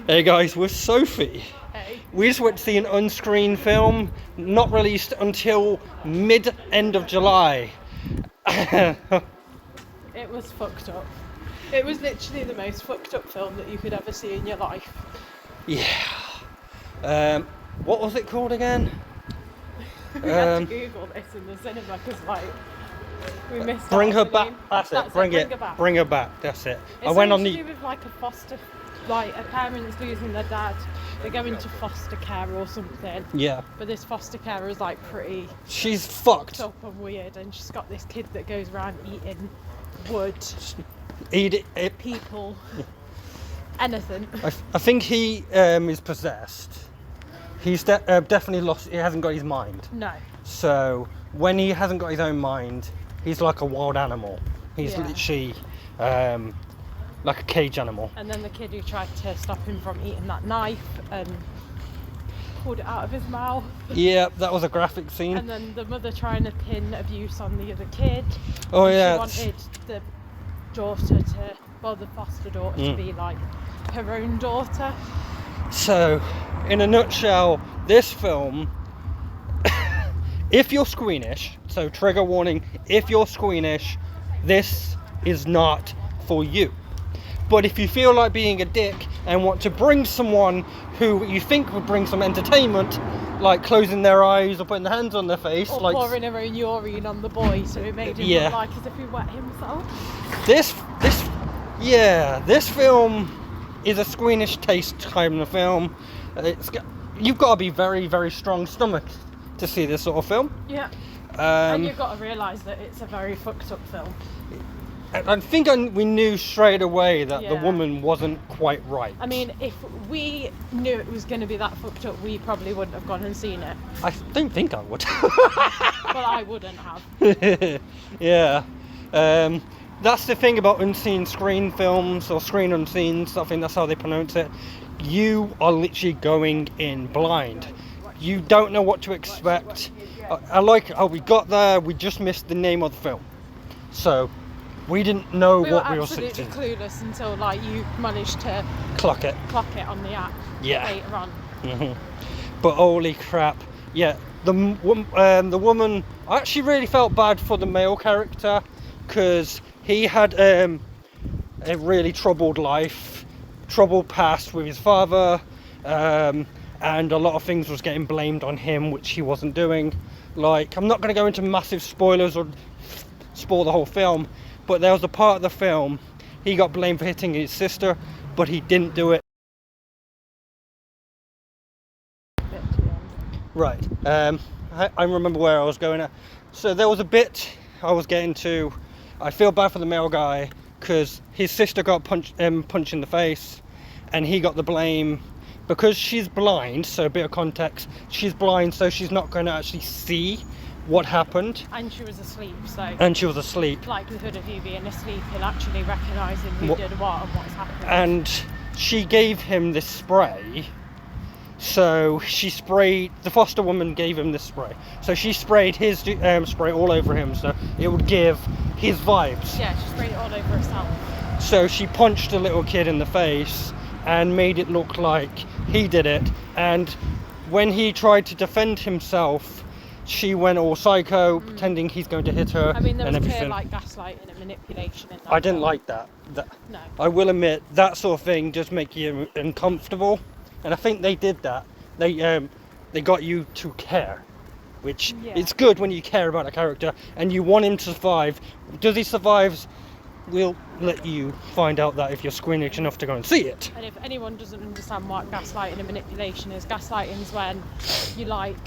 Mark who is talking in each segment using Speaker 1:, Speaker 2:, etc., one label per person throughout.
Speaker 1: Hey guys, we're Sophie.
Speaker 2: Hey.
Speaker 1: We just went to see an unscreened film, not released until mid-end of July.
Speaker 2: It was fucked up. It was literally the most fucked up film that you could ever see in your life.
Speaker 1: Yeah. What was it called again?
Speaker 2: We had to Google this in the cinema because, like, we missed
Speaker 1: Bring
Speaker 2: out
Speaker 1: Her
Speaker 2: on the
Speaker 1: Back.
Speaker 2: name.
Speaker 1: That's it.
Speaker 2: That's
Speaker 1: Bring
Speaker 2: Bring
Speaker 1: it.
Speaker 2: Her Back.
Speaker 1: Bring Her Back. That's it.
Speaker 2: It's
Speaker 1: I went on
Speaker 2: something
Speaker 1: the.
Speaker 2: to do with like a parents losing their dad. They go into foster care or something.
Speaker 1: Yeah.
Speaker 2: But this foster carer is like pretty
Speaker 1: She's fucked.
Speaker 2: up and weird, and she's got this kid that goes around eating wood,
Speaker 1: Eat it.
Speaker 2: people, anything.
Speaker 1: I think he is possessed. He's definitely lost. He hasn't got his mind.
Speaker 2: No.
Speaker 1: So when he hasn't got his own mind, he's like a wild animal. He's
Speaker 2: Yeah.
Speaker 1: literally like a cage animal.
Speaker 2: And then the kid who tried to stop him from eating that knife pulled it out of his mouth.
Speaker 1: Yeah, that was a graphic scene.
Speaker 2: And then the mother trying to pin abuse on the other kid.
Speaker 1: Oh
Speaker 2: And
Speaker 1: yeah.
Speaker 2: She wanted the daughter to, well, the foster daughter to be like her own daughter.
Speaker 1: So, in a nutshell, this film, if you're squeamish, so trigger warning, if you're squeamish, this is not for you. But if you feel like being a dick and want to bring someone who you think would bring some entertainment, like closing their eyes or putting their hands on their face,
Speaker 2: Or
Speaker 1: like
Speaker 2: pouring her own urine on the boy, so it made him
Speaker 1: Yeah.
Speaker 2: look like as if he wet himself.
Speaker 1: this film is a squeamish taste kind of film. You've got to be very, very strong stomach to see this sort of film.
Speaker 2: Yeah. And
Speaker 1: Um,
Speaker 2: you've got to realise that it's a very fucked up film.
Speaker 1: I think we knew straight away that the
Speaker 2: Yeah.
Speaker 1: woman wasn't quite right.
Speaker 2: I mean, if we knew it was going to be that fucked up, we probably wouldn't have gone and seen it.
Speaker 1: I don't think I would.
Speaker 2: Well, I wouldn't have.
Speaker 1: Yeah. That's the thing about unseen screen films or screen unseen. I think that's how they pronounce it. You are literally going in blind. You don't know what to expect. I like how we got there. We just missed the name of the film, so we didn't know
Speaker 2: We were
Speaker 1: what we were
Speaker 2: absolutely
Speaker 1: seeing.
Speaker 2: clueless until, like, you managed to
Speaker 1: Clock it.
Speaker 2: clock it on the app
Speaker 1: Yeah.
Speaker 2: later on.
Speaker 1: But holy crap, yeah, the woman, I actually really felt bad for the male character because he had a really troubled life, troubled past with his father, and a lot of things was getting blamed on him, which he wasn't doing. Like, I'm not going to go into massive spoilers or spoil the whole film, but there was a part of the film he got blamed for hitting his sister, but he didn't do it. Right. I remember where I was going at. So there was a bit I was getting to. I feel bad for the male guy because his sister got punched in the face, and he got the blame because she's blind. So a bit of context: she's blind, so she's not going to actually see what happened,
Speaker 2: And she was asleep, so
Speaker 1: and she was asleep.
Speaker 2: likelihood of you being asleep and actually recognising who
Speaker 1: What-
Speaker 2: did what and what's happened.
Speaker 1: And she gave him this spray. So she sprayed, the foster woman gave him this spray. So she sprayed his spray all over him, so it would give his vibes.
Speaker 2: Yeah, she sprayed it all over herself.
Speaker 1: So she punched a little kid in the face and made it look like he did it. And when he tried to defend himself, she went all psycho, pretending he's going to hit her
Speaker 2: I mean, there
Speaker 1: and
Speaker 2: was
Speaker 1: everything.
Speaker 2: clear, like, gaslighting and manipulation in that.
Speaker 1: I didn't
Speaker 2: film.
Speaker 1: like that.
Speaker 2: No.
Speaker 1: I will admit that sort of thing does make you uncomfortable, and I think they did that. They got you to care, which
Speaker 2: Yeah.
Speaker 1: it's good when you care about a character and you want him to survive. Does he survive? We'll let you find out that if you're squeamish enough to go and see it.
Speaker 2: And if anyone doesn't understand what gaslighting and manipulation is, gaslighting is when you, like,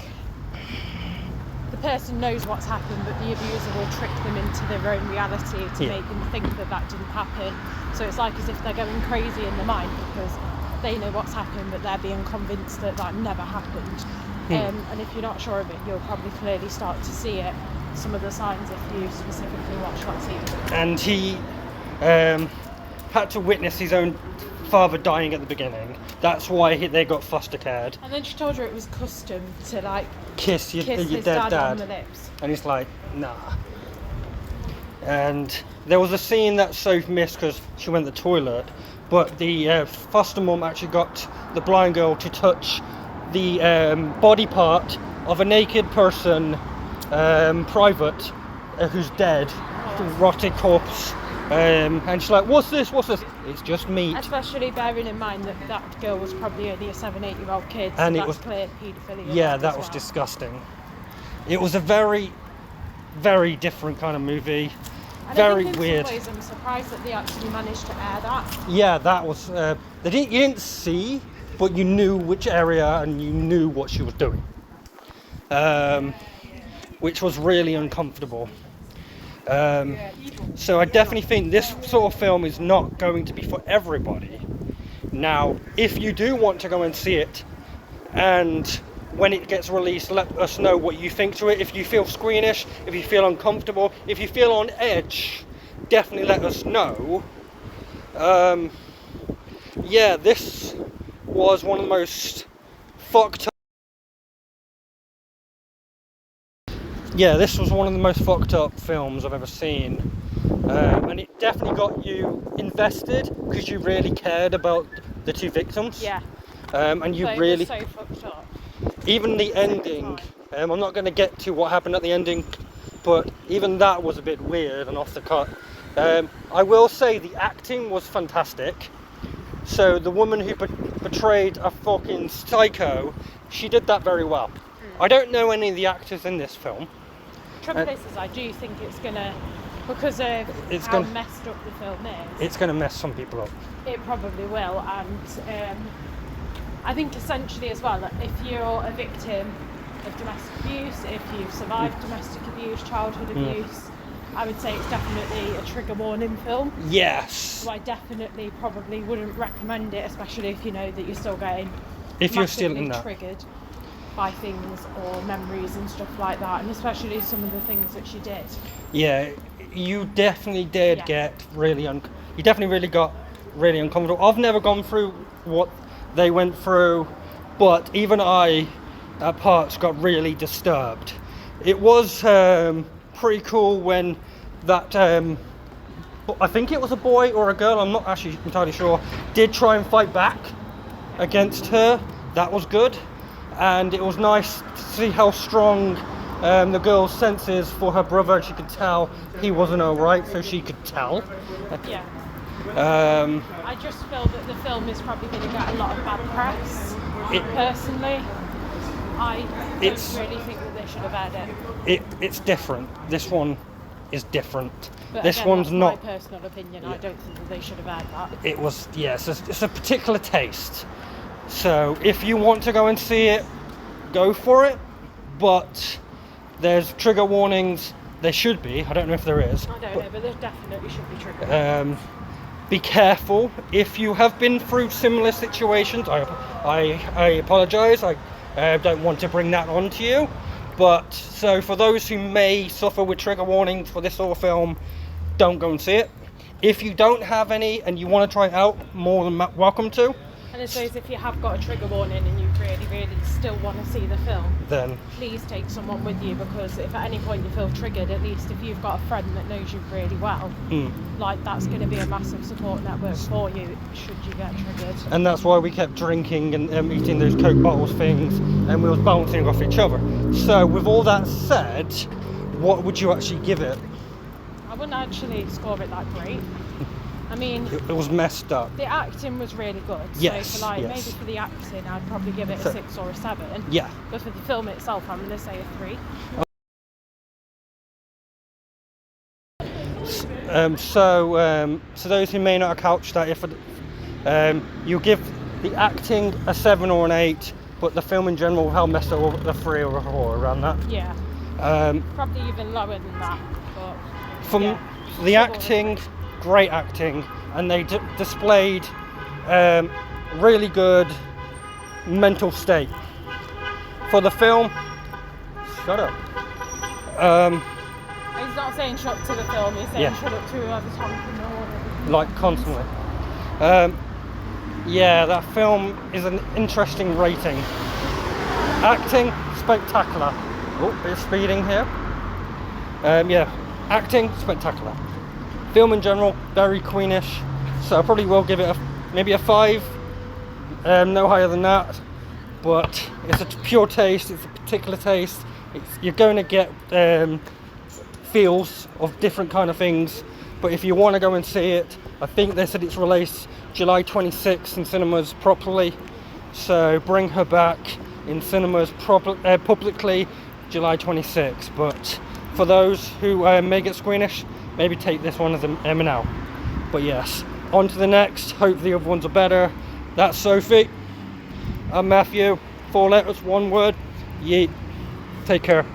Speaker 2: the person knows what's happened, but the abuser will trick them into their own reality to
Speaker 1: Yeah.
Speaker 2: make them think that that didn't happen. So it's like as if they're going crazy in their mind because they know what's happened, but they're being convinced that that never happened. And if you're not sure of it, you'll probably clearly start to see it. Some of the signs if you specifically watch that scene.
Speaker 1: And he had to witness his own father dying at the beginning. That's why they got foster cared.
Speaker 2: And then she told her it was custom to, like,
Speaker 1: Kiss your
Speaker 2: kiss his
Speaker 1: dead
Speaker 2: dad on the lips.
Speaker 1: And he's like, nah. And there was a scene that Soph missed because she went to the toilet, but the foster mum actually got the blind girl to touch the body part of a naked person, private, who's dead, rotted corpse. And she's like, what's this? It's just meat.
Speaker 2: Especially bearing in mind that that girl was probably only a 7-8-year-old kid, so
Speaker 1: And it
Speaker 2: that's
Speaker 1: was
Speaker 2: clear paedophilia.
Speaker 1: Yeah,
Speaker 2: as
Speaker 1: that was
Speaker 2: well.
Speaker 1: disgusting. It was a very, very different kind of movie.
Speaker 2: And
Speaker 1: Very
Speaker 2: I think in
Speaker 1: weird.
Speaker 2: some ways I'm surprised that they actually managed to air that.
Speaker 1: Yeah, that was. You didn't see, but you knew which area and you knew what she was doing, which was really uncomfortable. So I definitely think this sort of film is not going to be for everybody. Now, if you do want to go and see it, and when it gets released, let us know what you think to it. If you feel squeamish, if you feel uncomfortable, if you feel on edge, definitely let us know. Yeah, this was one of the most fucked up. Yeah, this was one of the most fucked up films I've ever seen. And it definitely got you invested because you really cared about the two victims.
Speaker 2: Yeah.
Speaker 1: And you
Speaker 2: But
Speaker 1: really,
Speaker 2: it was so fucked up.
Speaker 1: even the ending, I'm not going to get to what happened at the ending, but even that was a bit weird and off the cut. I will say the acting was fantastic. So the woman who portrayed a fucking psycho, she did that very well. I don't know any of the actors in this film.
Speaker 2: Trouble is, I do think it's gonna, because of
Speaker 1: It's
Speaker 2: how
Speaker 1: gonna-
Speaker 2: messed up the film is,
Speaker 1: It's going to mess some people up.
Speaker 2: it probably will. And I think essentially as well, that if you're a victim of domestic abuse, if you've survived domestic abuse, childhood abuse, I would say it's definitely a trigger warning film.
Speaker 1: Yes.
Speaker 2: So I definitely probably wouldn't recommend it, especially if you know that you're still getting
Speaker 1: If you're still
Speaker 2: massively
Speaker 1: in that.
Speaker 2: triggered by things or memories and stuff like that, and especially some of the things that she did.
Speaker 1: Yeah, you definitely did
Speaker 2: Yeah.
Speaker 1: get really you definitely really got really uncomfortable. I've never gone through what they went through, but even I at parts got really disturbed. It was pretty cool when that I think it was a boy or a girl, I'm not actually entirely sure, did try and fight back against her. That was good, and it was nice to see how strong the girl's senses for her brother. She could tell he wasn't alright, so she could tell.
Speaker 2: Yeah.
Speaker 1: Um,
Speaker 2: I just feel that the film is probably going to get a lot of bad press.
Speaker 1: It-
Speaker 2: Personally, I
Speaker 1: It's-
Speaker 2: don't really think that they should have aired it.
Speaker 1: it's different. This one is different.
Speaker 2: But
Speaker 1: This
Speaker 2: again,
Speaker 1: one's
Speaker 2: that's
Speaker 1: not.
Speaker 2: my personal opinion. I don't think that they should have aired that.
Speaker 1: It was, yes, it's a particular taste. So if you want to go and see it, go for it. But there's trigger warnings. There should be. I don't know if there is.
Speaker 2: I don't know, but there definitely should be trigger.
Speaker 1: Be careful if you have been through similar situations. I apologise. I don't want to bring that on to you. But so for those who may suffer with trigger warnings for this sort of film, don't go and see it. If you don't have any and you want to try it out, more than welcome to.
Speaker 2: And I suppose if you have got a trigger warning and you really still want to see the film,
Speaker 1: Then
Speaker 2: please take someone with you, because if at any point you feel triggered, at least if you've got a friend that knows you really well, like that's going to be a massive support network for you should you get triggered.
Speaker 1: and that's why we kept drinking and eating those Coke bottles things, and we was bouncing off each other. So with all that said, what would you actually give it?
Speaker 2: I wouldn't actually score it that great. I mean,
Speaker 1: It was messed up.
Speaker 2: the acting was really good.
Speaker 1: Yes,
Speaker 2: So for like,
Speaker 1: yes.
Speaker 2: maybe for the acting, I'd probably give it a
Speaker 1: So-
Speaker 2: 6 or a 7.
Speaker 1: Yeah.
Speaker 2: But for the film itself, I'm going to say a 3.
Speaker 1: So those who may not have couched that, if you'll give the acting a 7 or an 8, but the film in general, how messed up, a 3 or a 4 around that.
Speaker 2: Yeah,
Speaker 1: Um,
Speaker 2: probably even lower than that. But
Speaker 1: from
Speaker 2: yeah,
Speaker 1: the
Speaker 2: still
Speaker 1: acting, great acting, and they displayed really good mental state for the film. Shut up.
Speaker 2: He's not saying shut to the film, he's saying
Speaker 1: Yeah.
Speaker 2: shut up to whoever's honking the horn.
Speaker 1: Like constantly. Yeah, that film is an interesting rating. Acting, spectacular. Oh, bit of speeding here. Yeah, acting, spectacular. Film in general, very queenish. So I probably will give it maybe a 5, no higher than that. But it's a pure taste, it's a particular taste. You're going to get feels of different kind of things. But if you want to go and see it, I think they said it's released July 26th in cinemas properly. So Bring Her Back in cinemas publicly July 26th. But for those who may get squeamish, maybe take this one as an M&L. But yes, on to the next. Hope the other ones are better. That's Sophie. I'm Matthew. 4 letters, 1 word. Yeet. Take care.